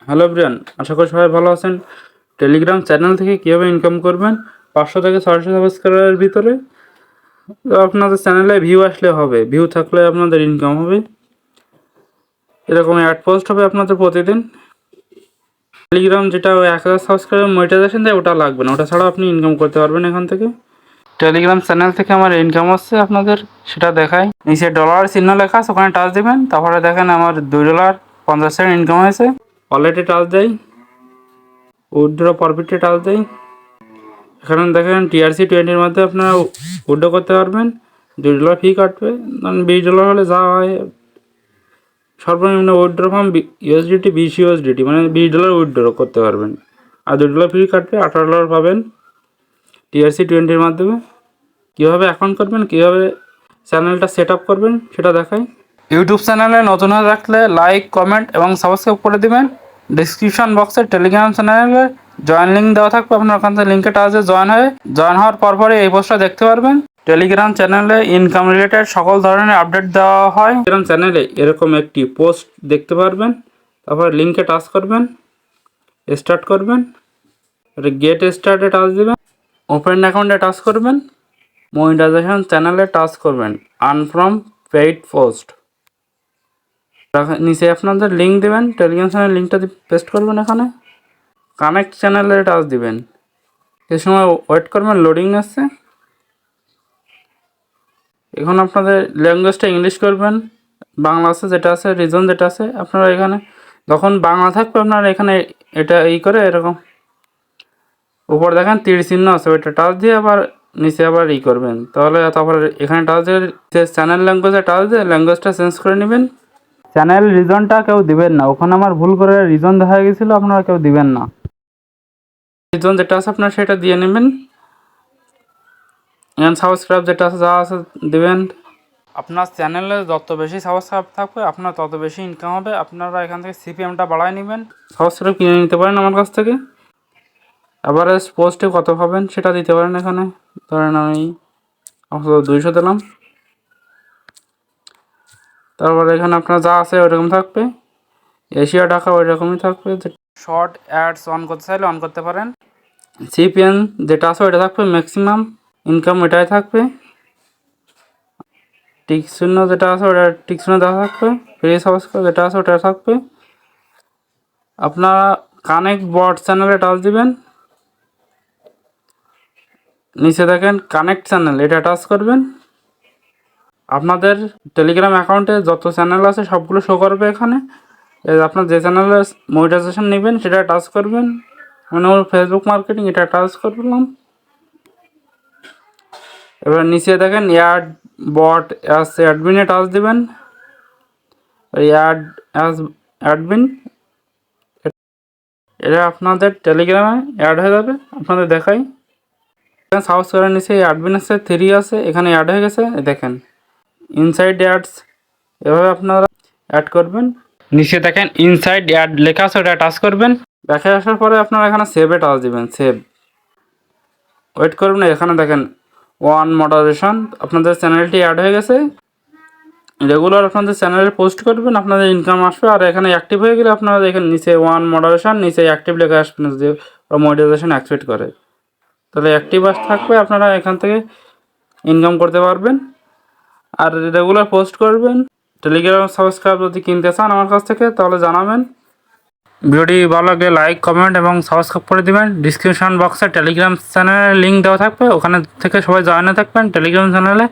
Hello Brian, আশা করি সবাই ভালো আছেন। টেলিগ্রাম চ্যানেল থেকে কীভাবে ইনকাম করবেন 500 থেকে 600 সাবস্ক্রাইবারের ভিতরে। তো আপনাদের চ্যানেলে ভিউ আসলে হবে, ভিউ থাকলে আপনাদের ইনকাম হবে। এরকম অ্যাড পোস্ট হবে আপনাদের প্রতিদিন। টেলিগ্রাম যেটা ওই 1000 সাবস্ক্রাইবার মনিটাইজেশন দেয় ওটা লাগবে না, ওটা ছাড়া আপনি ইনকাম করতে পারবেন এখান থেকে। টেলিগ্রাম চ্যানেল থেকে আমার ইনকাম হচ্ছে আপনাদের সেটা দেখায়। নিচে ডলার চিহ্ন লেখা আছে, ওখানে টাচ দেবেন। তারপরে দেখেন আমার $2.50 ইনকাম হয়েছে। অলরেডি টাচ দেয়, উইথড্র প্রফিটে টাচ দেয়। এখানে দেখেন TRC20 মধ্যে আপনারা উইথড্র করতে পারবেন। $2 ফি কাটবে, $20 হলে যা হয় সর্বনিম্ন উইথড্র ফর্ম ইউএসডিটি 20 ইউএসডিটি, মানে $20 উইথড্র করতে পারবেন। আর $2 ফি কাটবে, $18 পাবেন TRC20 মাধ্যমে। কীভাবে অ্যাকাউন্ট করবেন, কীভাবে চ্যানেলটা সেট আপ করবেন সেটা দেখাই। ইউটিউব চ্যানেলে নতুন হয়ে থাকলে লাইক, কমেন্ট এবং সাবস্ক্রাইব করে দেবেন। ডিসক্রিপশন বক্সে টেলিগ্রাম চ্যানেলে জয়েন লিঙ্ক দেওয়া থাকবে, আপনার ওখান থেকে লিঙ্কে টাচে জয়েন হওয়ার পরপরই এই পোস্টটা দেখতে পারবেন। টেলিগ্রাম চ্যানেলে ইনকাম রিলেটেড সকল ধরনের আপডেট দেওয়া হয়। টেলিগ্রাম চ্যানেলে এরকম একটি পোস্ট দেখতে পারবেন, তারপর লিঙ্কে টাচ করবেন, স্টার্ট করবেন, গেট স্টার্টে টাচ দেবেন, ওপেন অ্যাকাউন্টে টাচ করবেন, মনিটাইজেশন চ্যানেলে টাচ করবেন, আর্ন ফ্রম পেইড পোস্ট। নিচে আপনাদের লিঙ্ক দেবেন, টেলিগ্রাম চ্যানেল লিঙ্কটা পেস্ট করবেন, এখানে কানেক্ট চ্যানেলে টাচ দিবেন। কিছু সময় ওয়েট করবেন, লোডিং আসছে। এখন আপনাদের ল্যাঙ্গুয়েজটা ইংলিশ করবেন, বাংলা আছে যেটা আছে, রিজন যেটা আছে আপনারা এখানে যখন বাংলা থাকবে আপনারা এখানে এটা করে এরকম উপর দেখেন তীর চিহ্ন আছে, ওইটা টাচ দিয়ে আবার নিচে আবার করবেন। তারপরে এখানে টাচ দিয়ে চ্যানেল ল্যাঙ্গুয়েজে টাচ দিয়ে ল্যাঙ্গুয়েজটা চেঞ্জ করে নেবেন। চ্যানেল রিজনটা কেউ দিবেন না, ওখানে আমার ভুল করে রিজন দেখা গেছিলো, আপনারা কেউ দিবেন না। রিজন যেটা আছে আপনারা সেটা দিয়ে নেবেন। এখানে সাবস্ক্রাইব যেটা আছে যা আছে দেবেন। আপনার চ্যানেলে যত বেশি সাবস্ক্রাইব থাকবে আপনার তত বেশি ইনকাম হবে। আপনারা এখান থেকে CPMটা বাড়ায় নেবেন, সাবস্ক্রাইব কিনে নিতে পারেন আমার কাছ থেকে। অ্যাভারেজ পোস্টে কত পাবেন সেটা দিতে পারেন। এখানে ধরেন আমি 200 দিলাম। তারপরে এখানে আপনার যা আছে ওইরকম থাকবে, এশিয়া টাকা ওই রকমই থাকবে। শর্ট অ্যাডস অন করতে চাইলে অন করতে পারেন। CPM যেটা আছে ওইটা থাকবে, ম্যাক্সিমাম ইনকাম এটাই থাকবে। টিক চিহ্ন যেটা আছে ওটা টিক চিহ্ন দেওয়া থাকবে। ফ্রি সাবস্ক্রাইব যেটা আছে ওটা থাকবে। আপনারা কানেক্ট বট চ্যানেলে টাচ দিবেন, নিচে দেখেন কানেক্ট চ্যানেল, এটা টাচ করবেন। আপনাদের টেলিগ্রাম অ্যাকাউন্টে যত চ্যানেল আছে সবগুলো শো করবে এখানে। আপনার যে চ্যানেলে মনিটাইজেশন নেবেন সেটা টাচ করবেন, মানে ওর ফেসবুক মার্কেটিং এটা টাচ করলাম। এবার নিচে দেখেন অ্যাড বট অ্যাস অ্যাডমিনে টাচ দিবেন। অ্যাড অ্যাস অ্যাডমিন এটা আপনাদের টেলিগ্রামে অ্যাড হয়ে যাবে। আপনাদের দেখাই, সাবস্ক্রাইবের নিচে অ্যাডমিন আছে, 3 আছে, এখানে অ্যাড হয়ে গেছে। দেখেন ইনসাইড অ্যাডস, এভাবে আপনারা অ্যাড করবেন। নিচে দেখেন ইনসাইড অ্যাড লেখা আছে, ওটা টাচ করবেন। দেখে আসার পরে আপনারা এখানে সেভে টাচ দিবেন। সেভ, ওয়েট করবেন। এখানে দেখেন ওয়ান মডারেশন, আপনাদের চ্যানেলটি অ্যাড হয়ে গেছে। রেগুলার আপনাদের চ্যানেলে পোস্ট করবেন, আপনাদের ইনকাম আসবে। আর এখানে অ্যাক্টিভ হয়ে গেলে আপনারা এখানে নিচে ওয়ান মডারেশন, নিচে অ্যাক্টিভ লেখা আসবে না, যদি মনিটাইজেশন অ্যাক্টিভেট করে তাহলে অ্যাক্টিভ থাকবে, আপনারা এখান থেকে ইনকাম করতে পারবেন। আর রেগুলার পোস্ট করবেন। টেলিগ্রাম সাবস্ক্রাইব যদি কিনতে চান আমার কাছ থেকে তাহলে জানাবেন। ভিডিওটি ভালো লাগলে লাইক, কমেন্ট এবং সাবস্ক্রাইব করে দেবেন। ডিসক্রিপশন বক্সে টেলিগ্রাম চ্যানেলের লিঙ্ক দেওয়া থাকবে, ওখানে থেকে সবাই জয়েন থাকবেন টেলিগ্রাম চ্যানেলে।